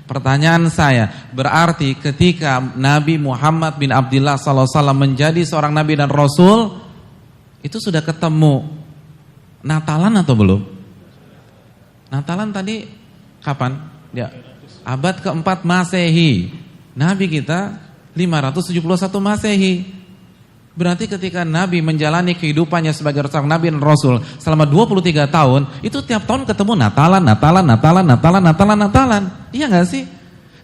Pertanyaan saya, berarti ketika Nabi Muhammad bin Abdullah SAW menjadi seorang Nabi dan Rasul, itu sudah ketemu Natalan atau belum? Natalan tadi kapan? Ya, abad keempat Masehi. Nabi kita 571 Masehi. Berarti ketika Nabi menjalani kehidupannya sebagai seorang Nabi dan Rasul selama 23 tahun, itu tiap tahun ketemu Natalan. Iya gak sih?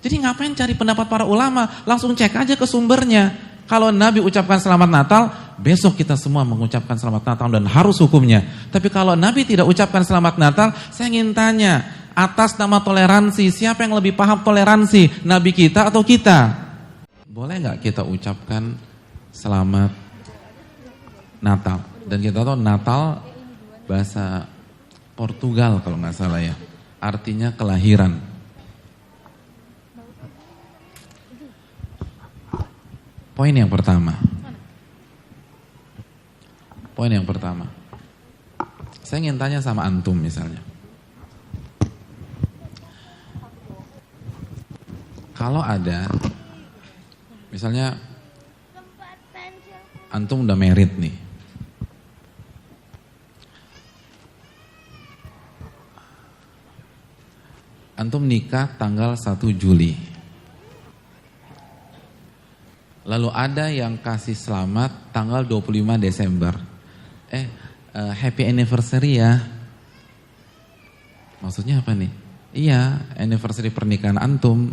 Jadi ngapain cari pendapat para ulama? Langsung cek aja ke sumbernya. Kalau Nabi ucapkan selamat Natal, besok kita semua mengucapkan selamat Natal dan harus hukumnya. Tapi kalau Nabi tidak ucapkan selamat Natal, saya ingin tanya, atas nama toleransi, siapa yang lebih paham toleransi? Nabi kita atau kita? Boleh gak kita ucapkan selamat Natal? Dan kita tahu Natal bahasa Portugal kalau nggak salah ya, artinya kelahiran. Poin yang pertama, saya ingin tanya sama antum misalnya, kalau ada misalnya antum udah married nih, antum nikah tanggal 1 Juli. Lalu ada yang kasih selamat tanggal 25 Desember. Happy anniversary ya. Maksudnya apa nih? Iya, anniversary pernikahan antum.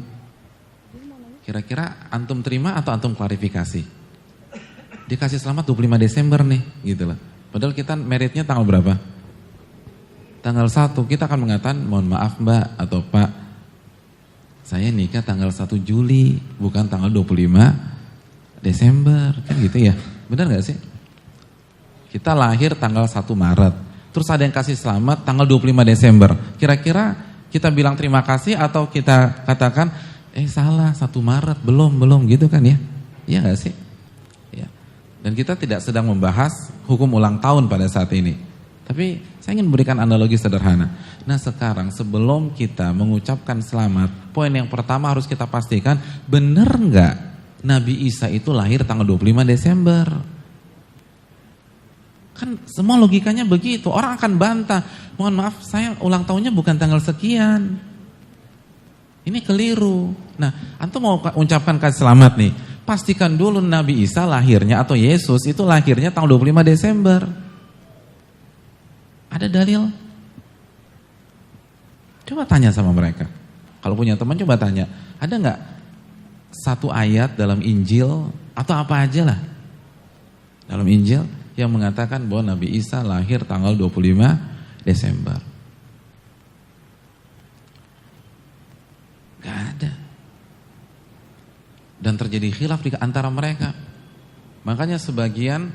Kira-kira antum terima atau antum klarifikasi? Dikasih selamat 25 Desember nih, gitu loh. Padahal kita meritnya tanggal berapa? Tanggal 1, kita akan mengatakan, mohon maaf mbak atau pak, saya nikah tanggal 1 Juli, bukan tanggal 25 Desember, kan gitu ya. Benar gak sih? Kita lahir tanggal 1 Maret, terus ada yang kasih selamat tanggal 25 Desember. Kira-kira kita bilang terima kasih atau kita katakan, salah 1 Maret, belum gitu kan ya? Iya gak sih? Ya. Dan kita tidak sedang membahas hukum ulang tahun pada saat ini. Tapi saya ingin memberikan analogi sederhana. Nah sekarang sebelum kita mengucapkan selamat, poin yang pertama harus kita pastikan, benar nggak Nabi Isa itu lahir tanggal 25 Desember? Kan semua logikanya begitu. Orang akan bantah, mohon maaf saya ulang tahunnya bukan tanggal sekian. Ini keliru. Nah antum mau ucapkan kasih selamat nih, pastikan dulu Nabi Isa lahirnya atau Yesus itu lahirnya tanggal 25 Desember. Ada dalil? Coba tanya sama mereka. Kalau punya teman coba tanya, ada nggak satu ayat dalam Injil atau apa aja lah dalam Injil yang mengatakan bahwa Nabi Isa lahir tanggal 25 Desember? Gak ada. Dan terjadi khilaf di antara mereka. Makanya sebagian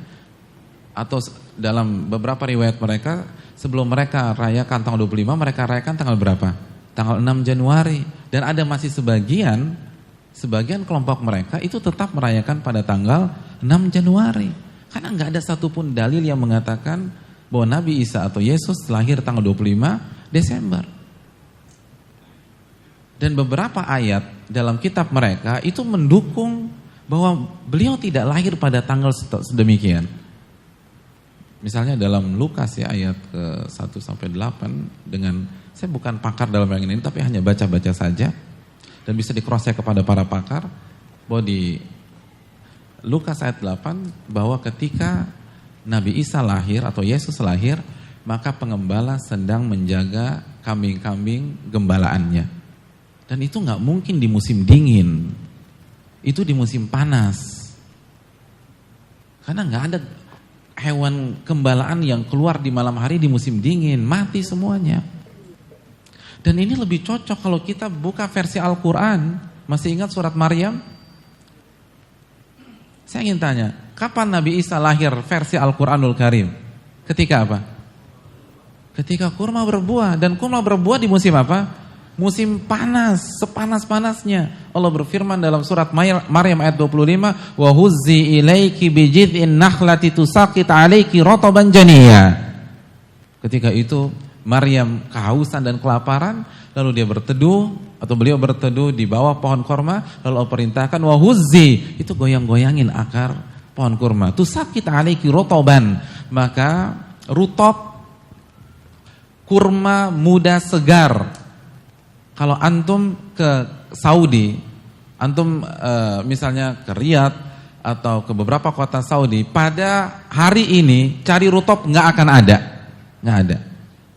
atau dalam beberapa riwayat mereka, sebelum mereka rayakan tanggal 25, mereka rayakan tanggal berapa? Tanggal 6 Januari. Dan ada masih sebagian kelompok mereka itu tetap merayakan pada tanggal 6 Januari. Karena nggak ada satupun dalil yang mengatakan bahwa Nabi Isa atau Yesus lahir tanggal 25 Desember. Dan beberapa ayat dalam kitab mereka itu mendukung bahwa beliau tidak lahir pada tanggal sedemikian. Misalnya dalam Lukas ya ayat ke 1-8 dengan, saya bukan pakar dalam yang ini tapi hanya baca-baca saja dan bisa di-cross check kepada para pakar bahwa di Lukas ayat 8 bahwa ketika Nabi Isa lahir atau Yesus lahir, maka pengembala sedang menjaga kambing-kambing gembalaannya. Dan itu nggak mungkin di musim dingin, itu di musim panas. Karena nggak ada hewan gembalaan yang keluar di malam hari di musim dingin, mati semuanya. Dan ini lebih cocok kalau kita buka versi Al-Quran. Masih ingat surat Maryam? Saya ingin tanya, kapan Nabi Isa lahir versi Al-Quranul Karim? Ketika apa? Ketika kurma berbuah. Dan kurma berbuah di musim apa? Musim panas, sepanas-panasnya. Allah berfirman dalam surat Maryam ayat 25, wa huzzi ilaiki bijid'in nakhlati tusaqit 'alaiki rataban janiyya. Ketika itu Maryam kehausan dan kelaparan, lalu dia berteduh atau beliau berteduh di bawah pohon kurma, lalu Allah perintahkan wahuzzi, itu goyang-goyangin akar pohon kurma. Tusakit alaiki rotoban, maka rutop kurma muda segar. Kalau antum ke Saudi, antum misalnya ke Riyadh atau ke beberapa kota Saudi, pada hari ini cari rutop nggak akan ada, nggak ada.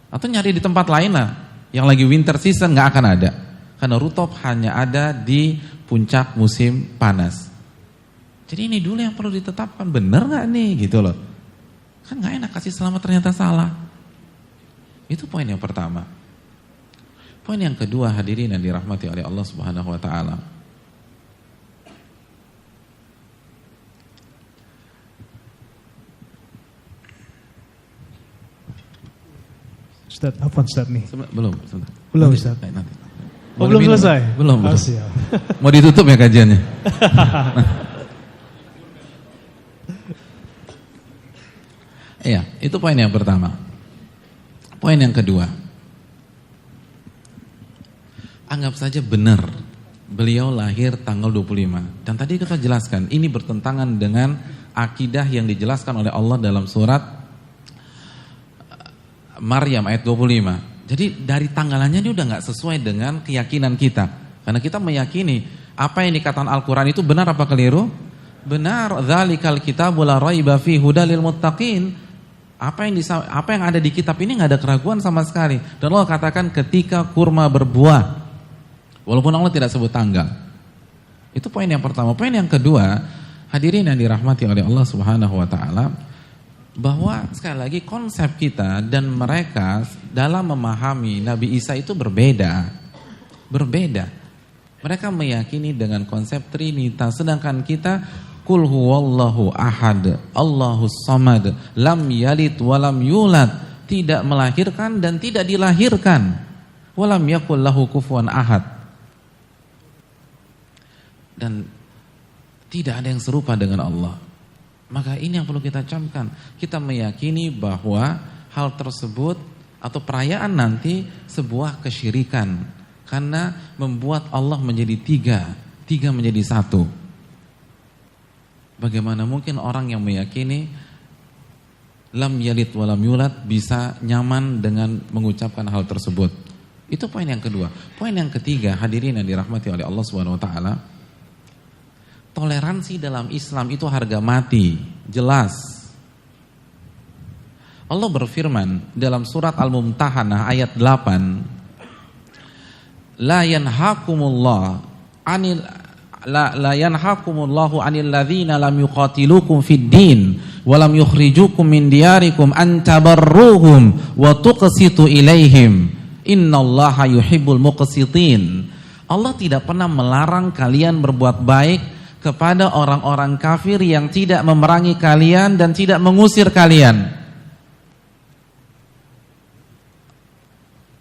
Atau nyari di tempat lain lah, yang lagi winter season nggak akan ada, karena rutop hanya ada di puncak musim panas. Jadi ini dulu yang perlu ditetapkan, bener nggak nih gitu loh. Kan nggak enak kasih selamat ternyata salah. Itu poin yang pertama. Poin yang kedua, hadirin yang dirahmati oleh Allah Subhanahu wa taala. Ustaz, apa Ustaz nih? Belum, Belum Ustaz. Nanti. Belum selesai? Belum. Siap. Mau ditutup ya kajiannya? Iya, itu poin yang pertama. Poin yang kedua. Anggap saja benar beliau lahir tanggal 25. Dan tadi kita jelaskan, ini bertentangan dengan akidah yang dijelaskan oleh Allah dalam surat Maryam ayat 25. Jadi dari tanggalannya ini udah gak sesuai dengan keyakinan kita. Karena kita meyakini apa yang dikatakan Al-Quran itu benar apa keliru? Benar. Dzalikal kitabu la raiba fihi hudal lil muttaqin. Apa yang ada di kitab ini gak ada keraguan sama sekali. Dan Allah katakan ketika kurma berbuah, walaupun Allah tidak sebut tanggal. Itu poin yang pertama. Poin yang kedua, hadirin yang dirahmati oleh Allah Subhanahu wa taala, bahwa sekali lagi konsep kita dan mereka dalam memahami Nabi Isa itu berbeda. Berbeda. Mereka meyakini dengan konsep Trinitas, sedangkan kita Qul huwallahu ahad, Allahus samad, lam yalid walam yulad, tidak melahirkan dan tidak dilahirkan. Walam yakul lahu kufuwan ahad. Dan tidak ada yang serupa dengan Allah. Maka ini yang perlu kita camkan. Kita meyakini bahwa hal tersebut atau perayaan nanti sebuah kesyirikan. Karena membuat Allah menjadi tiga menjadi satu. Bagaimana mungkin orang yang meyakini lam yalid walam yulad bisa nyaman dengan mengucapkan hal tersebut. Itu poin yang kedua. Poin yang ketiga, hadirin yang dirahmati oleh Allah Subhanahu wa taala. Toleransi dalam Islam itu harga mati, jelas. Allah berfirman dalam surat Al-Mumtahanah ayat 8, La yanhakumullahu 'anil ladzina lam yuqatilukum fid din wa lam yukhrijukum min diyarikum an tabarruhum wa tuqsitu ilaihim. Innallaha yuhibbul muqsitin. Allah tidak pernah melarang kalian berbuat baik kepada orang-orang kafir yang tidak memerangi kalian dan tidak mengusir kalian.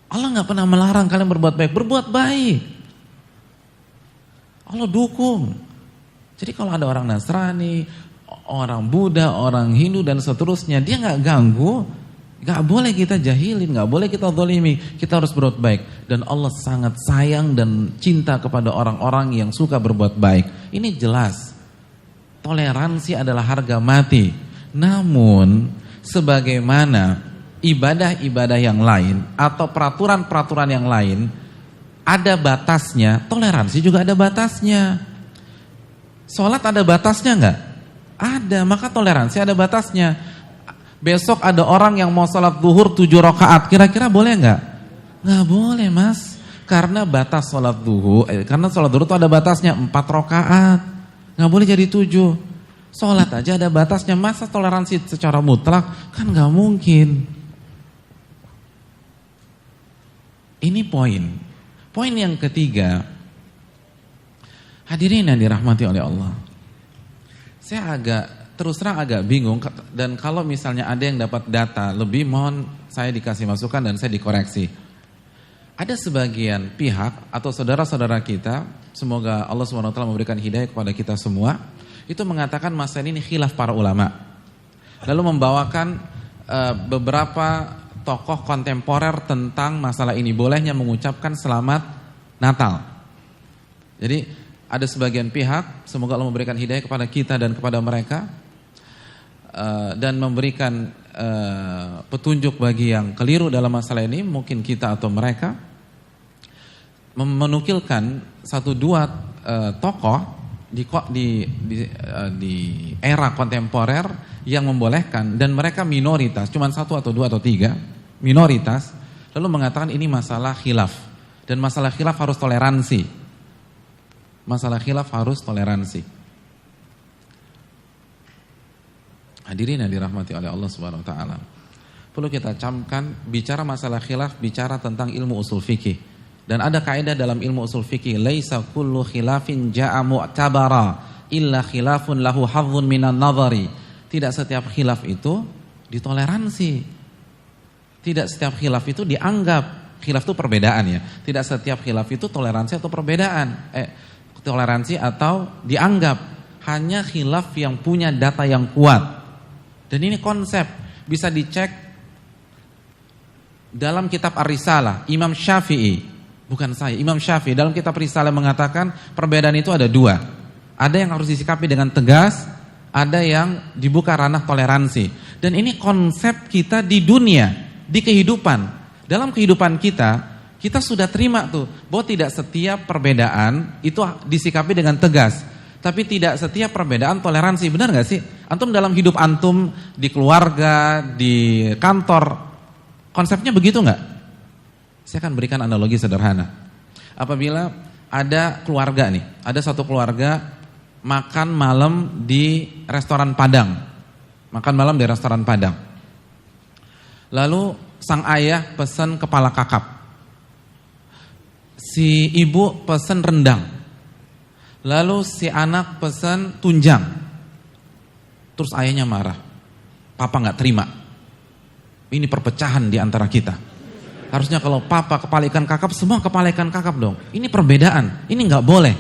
Allah nggak pernah melarang kalian berbuat baik. Berbuat baik, Allah dukung. Jadi kalau ada orang Nasrani, orang Buddha, orang Hindu dan seterusnya, dia nggak ganggu, nggak boleh kita jahilin, nggak boleh kita zalimi. Kita harus berbuat baik. Dan Allah sangat sayang dan cinta kepada orang-orang yang suka berbuat baik. Ini jelas. Toleransi adalah harga mati. Namun sebagaimana ibadah-ibadah yang lain atau peraturan-peraturan yang lain ada batasnya, toleransi juga ada batasnya. Sholat ada batasnya nggak? Ada, maka toleransi ada batasnya. Besok ada orang yang mau sholat zuhur 7 rakaat, kira-kira boleh nggak? Nggak boleh mas, karena batas sholat zuhur, karena sholat zuhur itu ada batasnya 4 rakaat, nggak boleh jadi 7. Sholat aja ada batasnya, masa toleransi secara mutlak? Kan nggak mungkin. Ini poin. Poin yang ketiga, hadirin yang dirahmati oleh Allah. Saya terus terang agak bingung, dan kalau misalnya ada yang dapat data lebih, mohon saya dikasih masukan dan saya dikoreksi. Ada sebagian pihak atau saudara-saudara kita, semoga Allah SWT memberikan hidayah kepada kita semua, itu mengatakan masalah ini khilaf para ulama. Lalu membawakan beberapa tokoh kontemporer tentang masalah ini, bolehnya mengucapkan selamat Natal. Jadi ada sebagian pihak, semoga Allah memberikan hidayah kepada kita dan kepada mereka, dan memberikan petunjuk bagi yang keliru dalam masalah ini, mungkin kita atau mereka, menukilkan satu dua tokoh di era kontemporer yang membolehkan, dan mereka minoritas, cuma satu atau dua atau tiga minoritas, lalu mengatakan ini masalah khilaf, dan masalah khilaf harus toleransi. Masalah khilaf harus toleransi. Hadirin yang dirahmati oleh Allah Subhanahu wa taala. Perlu kita camkan, bicara masalah khilaf bicara tentang ilmu usul fikih. Dan ada kaidah dalam ilmu usul fikih, laisa kullu khilafin jaa mu'tabara illa khilafun lahu hadzun minan nadhari. Tidak setiap khilaf itu ditoleransi. Tidak setiap khilaf itu dianggap. Khilaf itu perbedaan ya. Tidak setiap khilaf itu toleransi atau perbedaan. Toleransi atau dianggap. Hanya khilaf yang punya data yang kuat. Dan ini konsep bisa dicek dalam kitab Ar-Risalah, Imam Syafi'i, bukan saya, Imam Syafi'i dalam kitab Risalah mengatakan perbedaan itu ada dua. Ada yang harus disikapi dengan tegas, ada yang dibuka ranah toleransi. Dan ini konsep kita di dunia, di kehidupan. Dalam kehidupan kita sudah terima tuh bahwa tidak setiap perbedaan itu disikapi dengan tegas. Tapi tidak setiap perbedaan toleransi, benar gak sih? Antum dalam hidup antum, di keluarga, di kantor, konsepnya begitu gak? Saya akan berikan analogi sederhana. Apabila ada keluarga nih, ada satu keluarga makan malam di restoran Padang. Makan malam di restoran Padang. Lalu sang ayah pesan kepala kakap. Si ibu pesan rendang. Lalu si anak pesan tunjang. Terus ayahnya marah. Papa gak terima. Ini perpecahan di antara kita. Harusnya kalau papa kepala ikan kakap, semua kepala ikan kakap dong. Ini perbedaan, ini gak boleh.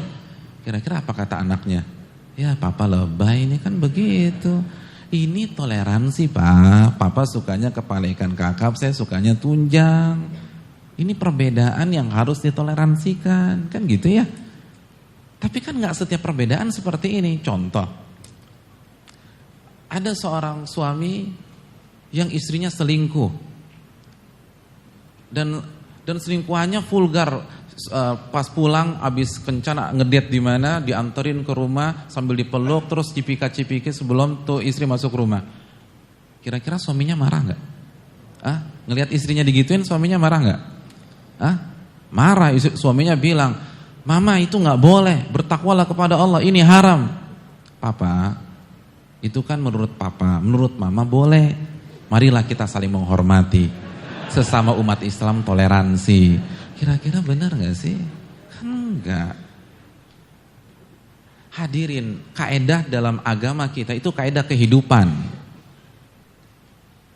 Kira-kira apa kata anaknya? Ya papa lebay, ini kan begitu. Ini toleransi pak. Papa sukanya kepala ikan kakap, saya sukanya tunjang. Ini perbedaan yang harus ditoleransikan. Kan gitu ya. Tapi kan gak setiap perbedaan seperti ini. Contoh, ada seorang suami yang istrinya selingkuh. Dan selingkuhannya vulgar. Pas pulang abis kencan ngedate di mana, dianterin ke rumah sambil dipeluk, terus cipika-cipiki sebelum tuh istri masuk rumah. Kira-kira suaminya marah gak? Ngelihat istrinya digituin, suaminya marah gak? Marah. Suaminya bilang, mama itu gak boleh, bertakwalah kepada Allah, ini haram. Papa, itu kan menurut papa, menurut mama boleh. Marilah kita saling menghormati. Sesama umat Islam toleransi. Kira-kira benar gak sih? Kan enggak. Hadirin, kaedah dalam agama kita itu kaedah kehidupan.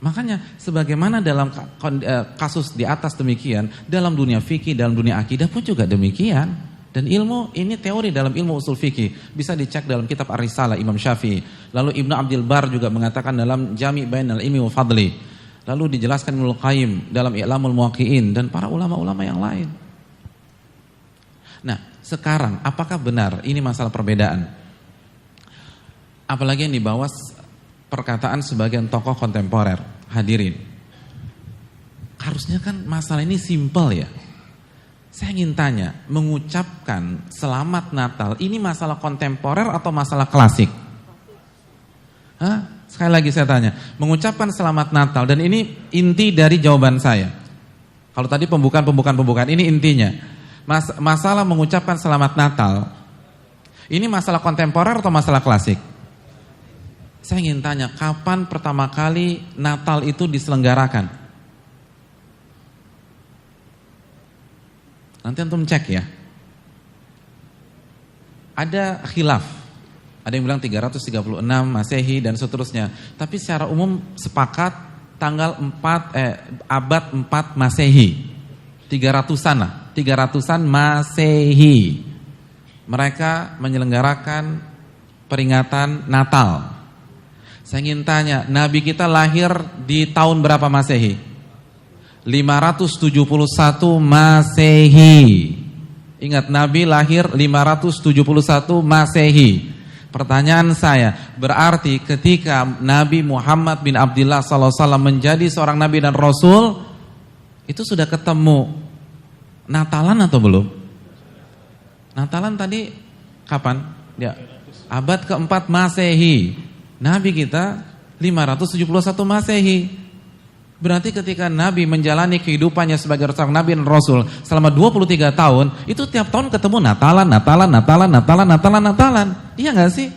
Makanya sebagaimana dalam kasus di atas demikian, dalam dunia fikih, dalam dunia akidah pun juga demikian. Dan ilmu ini teori dalam ilmu usul fikih bisa dicek dalam kitab Ar-Risalah Imam Syafi'i. Lalu Ibnu Abdul Bar juga mengatakan dalam Jami' Bainal Ilmi wa Fadli. Lalu dijelaskan Ibnu Qayyim dalam I'lamul Muwaqqi'in dan para ulama-ulama yang lain. Nah, sekarang apakah benar ini masalah perbedaan? Apalagi yang dibawa perkataan sebagian tokoh kontemporer. Hadirin, harusnya kan masalah ini simpel ya. Saya ingin tanya, mengucapkan selamat Natal ini masalah kontemporer atau masalah klasik? Sekali lagi saya tanya, mengucapkan selamat Natal, dan ini inti dari jawaban saya. Kalau tadi pembukaan, ini intinya. Masalah mengucapkan selamat Natal, ini masalah kontemporer atau masalah klasik? Saya ingin tanya, kapan pertama kali Natal itu diselenggarakan? Nanti antum cek ya. Ada khilaf. Ada yang bilang 336 Masehi dan seterusnya. Tapi secara umum sepakat tanggal 4 abad 4 Masehi. 300-an lah, 300-an Masehi. Mereka menyelenggarakan peringatan Natal. Saya ingin tanya, Nabi kita lahir di tahun berapa Masehi? 571 Masehi. Ingat, Nabi lahir 571 Masehi. Pertanyaan saya, berarti ketika Nabi Muhammad bin Abdullah SAW menjadi seorang Nabi dan Rasul, itu sudah ketemu Natalan atau belum? Natalan tadi kapan? Ya, abad keempat Masehi. Nabi kita 571 Masehi. Berarti ketika Nabi menjalani kehidupannya sebagai seorang Nabi dan Rasul selama 23 tahun, itu tiap tahun ketemu Natalan. Iya gak sih?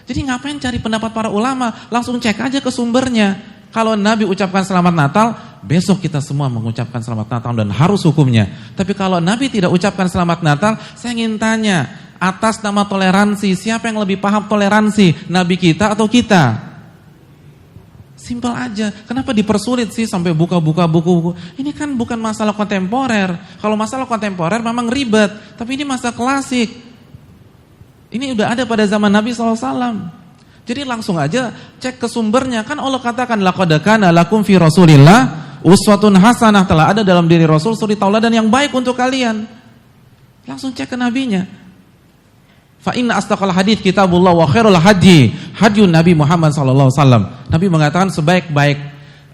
Jadi ngapain cari pendapat para ulama? Langsung cek aja ke sumbernya. Kalau Nabi ucapkan selamat Natal, besok kita semua mengucapkan selamat Natal dan harus hukumnya. Tapi kalau Nabi tidak ucapkan selamat Natal, saya ingin tanya, atas nama toleransi, siapa yang lebih paham toleransi? Nabi kita atau kita? Simpel aja. Kenapa dipersulit sih sampai buka-buka buku-buku? Ini kan bukan masalah kontemporer. Kalau masalah kontemporer memang ribet. Tapi ini masa klasik. Ini udah ada pada zaman Nabi SAW. Jadi langsung aja cek ke sumbernya. Kan Allah katakan, laqad kana lakum fi Rasulillah uswatun hasanah. Telah ada dalam diri Rasul suri tauladan yang baik untuk kalian. Langsung cek ke nabinya. Fa inna astaqal hadits kitabullah wa khairul hadi hadyun Nabi Muhammad sallallahu alaihi wasallam. Nabi mengatakan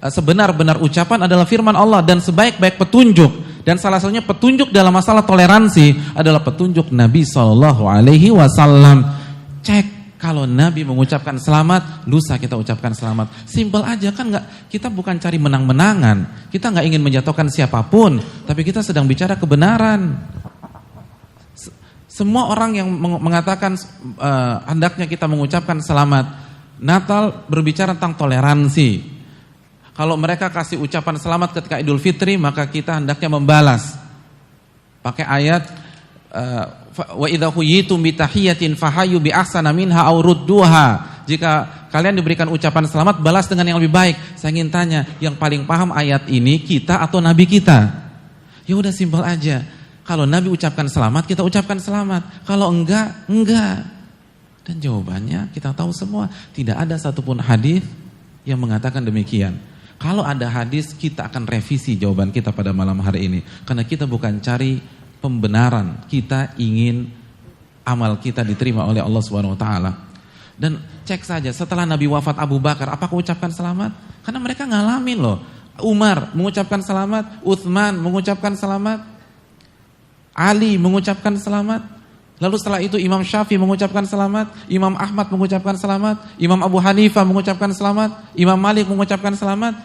sebenar-benar ucapan adalah firman Allah dan sebaik-baik petunjuk, dan salah satunya petunjuk dalam masalah toleransi adalah petunjuk Nabi sallallahu alaihi wasallam. Cek, kalau Nabi mengucapkan selamat, lusa kita ucapkan selamat. Simpel aja kan, enggak, kita bukan cari menang-menangan. Kita enggak ingin menjatuhkan siapapun, tapi kita sedang bicara kebenaran. Semua orang yang mengatakan hendaknya kita mengucapkan selamat Natal berbicara tentang toleransi. Kalau mereka kasih ucapan selamat ketika Idul Fitri, maka kita hendaknya membalas. Pakai ayat wa idza huyitum bi tahiyatin fahayu bi ahsana minha aw rudduha. Jika kalian diberikan ucapan selamat, balas dengan yang lebih baik. Saya ingin tanya, yang paling paham ayat ini kita atau nabi kita? Ya udah, simpel aja. Kalau Nabi ucapkan selamat, kita ucapkan selamat. Kalau enggak, enggak. Dan jawabannya kita tahu semua. Tidak ada satupun hadis yang mengatakan demikian. Kalau ada hadis, kita akan revisi jawaban kita pada malam hari ini. Karena kita bukan cari pembenaran. Kita ingin amal kita diterima oleh Allah SWT. Dan cek saja, setelah Nabi wafat Abu Bakar, apakah ucapkan selamat? Karena mereka ngalamin loh. Umar mengucapkan selamat, Utsman mengucapkan selamat, Ali mengucapkan selamat. Lalu setelah itu Imam Syafi'i mengucapkan selamat, Imam Ahmad mengucapkan selamat, Imam Abu Hanifah mengucapkan selamat, Imam Malik mengucapkan selamat.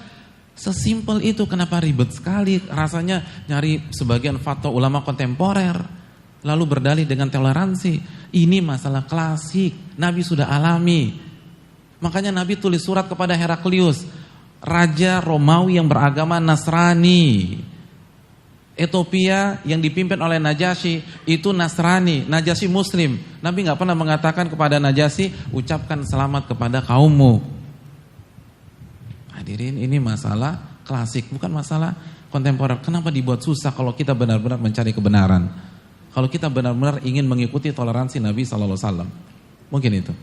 Sesimpel itu. Kenapa ribet sekali rasanya nyari sebagian fatwa ulama kontemporer lalu berdalih dengan toleransi? Ini masalah klasik, Nabi sudah alami. Makanya Nabi tulis surat kepada Heraklius, raja Romawi yang beragama Nasrani. Ethiopia yang dipimpin oleh Najasyi itu Nasrani, Najasyi Muslim. Nabi nggak pernah mengatakan kepada Najasyi, ucapkan selamat kepada kaummu. Hadirin, ini masalah klasik, bukan masalah kontemporer. Kenapa dibuat susah kalau kita benar-benar mencari kebenaran? Kalau kita benar-benar ingin mengikuti toleransi Nabi SAW. Mungkin itu.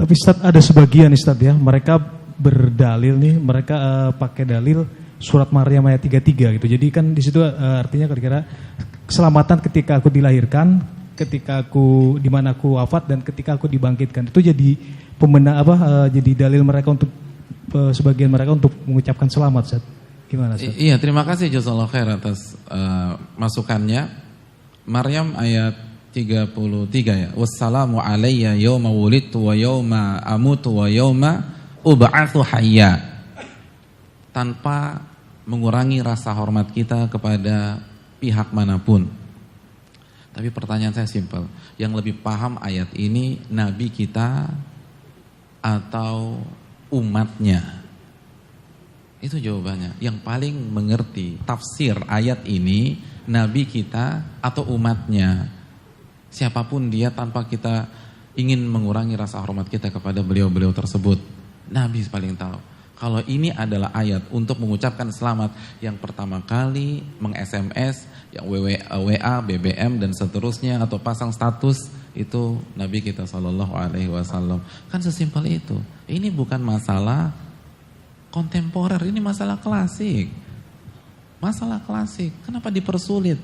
Tapi Ustaz, ada sebagian Ustaz ya, mereka berdalil nih, mereka pakai dalil surat Maryam ayat 33 gitu. Jadi kan di situ artinya kira-kira keselamatan ketika aku dilahirkan, ketika aku di mana aku wafat, dan ketika aku dibangkitkan. Itu jadi jadi dalil mereka untuk sebagian mereka untuk mengucapkan selamat, Ustaz. Gimana, Ustaz? Iya, terima kasih jazakallahu khair atas masukannya. Maryam ayat 33 ya. Wassalamu alayya yauma wulidtu wa yauma amutu wa yauma ub'atsu hayya. Tanpa mengurangi rasa hormat kita kepada pihak manapun. Tapi pertanyaan saya simpel, yang lebih paham ayat ini Nabi kita atau umatnya? Itu jawabannya. Yang paling mengerti tafsir ayat ini Nabi kita atau umatnya? Siapapun dia, tanpa kita ingin mengurangi rasa hormat kita kepada beliau-beliau tersebut, Nabi paling tahu. Kalau ini adalah ayat untuk mengucapkan selamat, yang pertama kali meng-SMS, yang WA, BBM dan seterusnya, atau pasang status, itu Nabi kita SAW. Kan sesimpel itu. Ini bukan masalah kontemporer, ini masalah klasik. Masalah klasik. Kenapa dipersulit?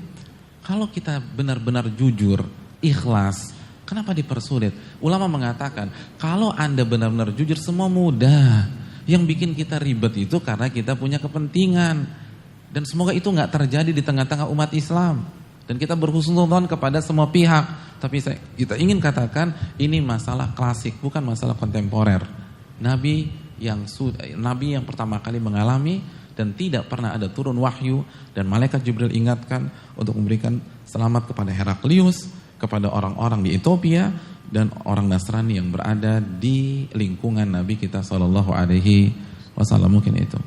Kalau kita benar-benar jujur, ikhlas, kenapa dipersulit? Ulama mengatakan, kalau Anda benar-benar jujur semua mudah. Yang bikin kita ribet itu karena kita punya kepentingan. Dan semoga itu nggak terjadi di tengah-tengah umat Islam. Dan kita berhusnuzon kepada semua pihak. Tapi kita ingin katakan, ini masalah klasik, bukan masalah kontemporer. Nabi yang pertama kali mengalami dan tidak pernah ada turun wahyu dan malaikat Jibril ingatkan untuk memberikan selamat kepada Heraklius, kepada orang-orang di Ethiopia dan orang Nasrani yang berada di lingkungan Nabi kita SAW. Mungkin itu.